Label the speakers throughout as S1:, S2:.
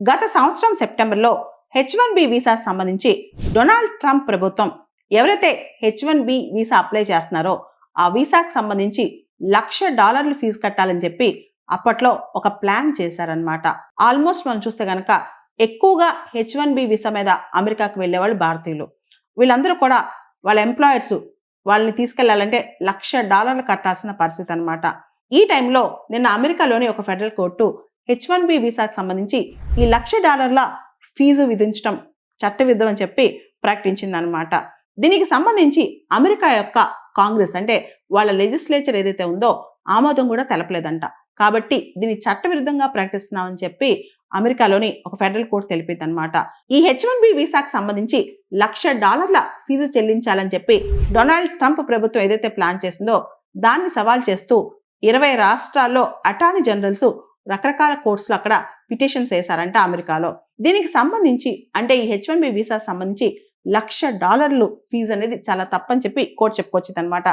S1: గత సంవత్సరం సెప్టెంబర్లో H1B వీసా సంబంధించి డొనాల్డ్ ట్రంప్ ప్రభుత్వం ఎవరైతే H1B వీసా అప్లై చేస్తున్నారో ఆ వీసాకు సంబంధించి $1,00,000 ఫీజు కట్టాలని చెప్పి అప్పట్లో ఒక ప్లాన్ చేశారనమాట. ఆల్మోస్ట్ మనం చూస్తే గనక ఎక్కువగా H1B వీసా మీద అమెరికాకు వెళ్ళేవాళ్ళు భారతీయులు. వీళ్ళందరూ కూడా వాళ్ళ ఎంప్లాయర్స్ వాళ్ళని తీసుకెళ్లాలంటే $1,00,000 కట్టాల్సిన పరిస్థితి అనమాట. ఈ టైంలో నిన్న అమెరికాలోని ఒక ఫెడరల్ కోర్టు H1B వీసాకు సంబంధించి ఈ $1,00,000 ఫీజు విధించడం చట్టవిరుద్ధం అని చెప్పి ప్రకటించిందనమాట. దీనికి సంబంధించి అమెరికా యొక్క కాంగ్రెస్ అంటే వాళ్ళ లెజిస్లేచర్ ఏదైతే ఉందో ఆమోదం కూడా తెలపలేదంట. కాబట్టి దీన్ని చట్టవిరుద్ధంగా ప్రకటిస్తున్నామని చెప్పి అమెరికాలోని ఒక ఫెడరల్ కోర్టు తెలిపింది అనమాట. ఈ H1B వీసాకు సంబంధించి $1,00,000 ఫీజు చెల్లించాలని చెప్పి డొనాల్డ్ ట్రంప్ ప్రభుత్వం ఏదైతే ప్లాన్ చేసిందో దాన్ని సవాల్ చేస్తూ 20 రాష్ట్రాల్లో అటార్నీ జనరల్స్ రకరకాల కోర్ట్స్లో అక్కడ పిటిషన్స్ వేశారంట అమెరికాలో. దీనికి సంబంధించి అంటే ఈ H1B వీసా సంబంధించి $1,00,000 ఫీజు అనేది చాలా తప్పని చెప్పి కోర్టు చెప్పుకొచ్చింది అనమాట.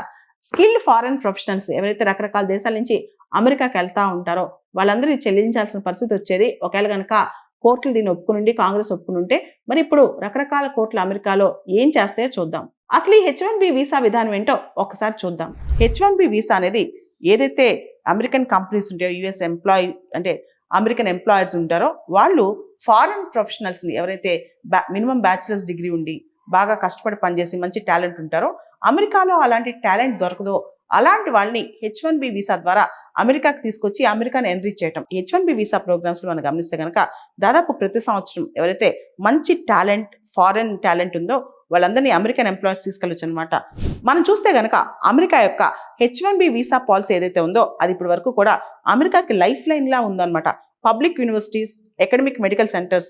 S1: స్కిల్డ్ ఫారెన్ ప్రొఫెషనల్స్ ఎవరైతే రకరకాల దేశాల నుంచి అమెరికాకి వెళ్తా ఉంటారో వాళ్ళందరూ చెల్లించాల్సిన పరిస్థితి వచ్చేది. ఒకవేళ కనుక కోర్టులు దీన్ని ఒప్పుకునుండి కాంగ్రెస్ ఒప్పుకునుంటే మరి ఇప్పుడు రకరకాల కోర్టులు అమెరికాలో ఏం చేస్తాయో చూద్దాం. అసలు ఈ H1B వీసా విధానం ఏంటో ఒకసారి చూద్దాం. H1B వీసా అనేది ఏదైతే అమెరికన్ కంపెనీస్ ఉంటాయో యుఎస్ ఎంప్లాయీ అంటే అమెరికన్ ఎంప్లాయర్స్ ఉంటారో వాళ్ళు ఫారెన్ ప్రొఫెషనల్స్ని ఎవరైతే మినిమం బ్యాచిలర్స్ డిగ్రీ ఉండి బాగా కష్టపడి పనిచేసి మంచి టాలెంట్ ఉంటారో అమెరికాలో అలాంటి టాలెంట్ దొరకదో అలాంటి వాళ్ళని H1B వీసా ద్వారా అమెరికాకి తీసుకొచ్చి అమెరికాని ఎన్రిచ్ చేయటం. H1B వీసా ప్రోగ్రామ్స్ లో మనం గమనిస్తే కనుక దాదాపు ప్రతి సంవత్సరం ఎవరైతే మంచి టాలెంట్ ఫారెన్ టాలెంట్ ఉందో వాళ్ళందరినీ అమెరికన్ ఎంప్లాయర్స్ తీసుకెళ్ళొచ్చు అనమాట. మనం చూస్తే కనుక అమెరికా యొక్క H1B వీసా పాలసీ ఏదైతే ఉందో అది ఇప్పటి వరకు కూడా అమెరికాకి లైఫ్ లైన్ లా ఉందన్నమాట. Public universities, academic medical centres,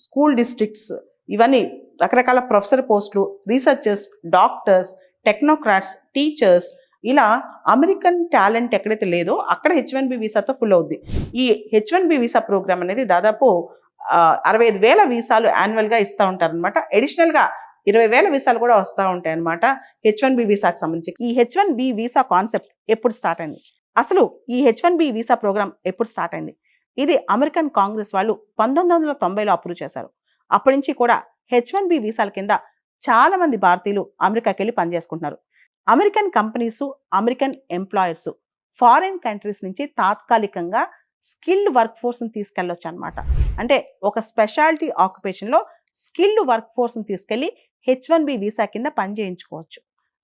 S1: school districts ఇవన్నీ రకరకాల ప్రొఫెసర్ పోస్టులు, రీసెర్చర్స్, డాక్టర్స్, టెక్నోక్రాట్స్, టీచర్స్ ఇలా అమెరికన్ టాలెంట్ ఎక్కడైతే లేదో అక్కడ H1B వీసాతో ఫుల్ అవుద్ది. ఈ H1B వీసా ప్రోగ్రామ్ అనేది దాదాపు 65,000 వీసాలు యాన్యువల్గా ఇస్తూ ఉంటారనమాట. అడిషనల్గా 20,000 వీసాలు కూడా వస్తూ ఉంటాయి అనమాట H1B వీసాకి సంబంధించి. ఈ H1B వీసా కాన్సెప్ట్ ఎప్పుడు స్టార్ట్ అయింది? అసలు ఈ H1B వీసా ప్రోగ్రామ్ ఎప్పుడు స్టార్ట్ అయింది? ఇది అమెరికన్ కాంగ్రెస్ వాళ్ళు 1990లో అప్రూవ్ చేశారు. అప్పటి నుంచి కూడా H1B వీసాల కింద చాలా మంది భారతీయులు అమెరికాకి వెళ్ళి పనిచేసుకుంటున్నారు. American companies, American employers foreign countries నుంచి తాత్కాలికంగా స్కిల్డ్ వర్క్ ఫోర్స్ని తీసుకెళ్ళొచ్చు అనమాట. అంటే ఒక స్పెషాలిటీ ఆక్యుపేషన్లో స్కిల్డ్ వర్క్ ఫోర్స్ని తీసుకెళ్ళి H1B వీసా కింద పని చేయించుకోవచ్చు.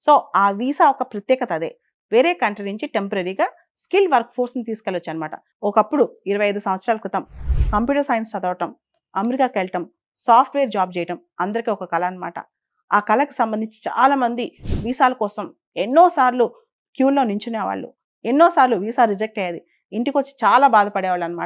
S1: సో ఆ వీసా ఒక ప్రత్యేకత అదే. వేరే కంట్రీ నుంచి టెంపరీగా స్కిల్ వర్క్ ఫోర్స్ని తీసుకెళ్ళొచ్చు అనమాట. ఒకప్పుడు 25 సంవత్సరాల క్రితం కంప్యూటర్ సైన్స్ చదవటం, అమెరికాకి వెళ్ళటం, సాఫ్ట్వేర్ జాబ్ చేయటం అందరికీ ఒక కళ అనమాట. ఆ కళకు సంబంధించి చాలామంది వీసాల కోసం ఎన్నోసార్లు క్యూలో నించునేవాళ్ళు, ఎన్నోసార్లు వీసా రిజెక్ట్ అయ్యేది, ఇంటికి వచ్చి చాలా బాధపడేవాళ్ళు అనమాట.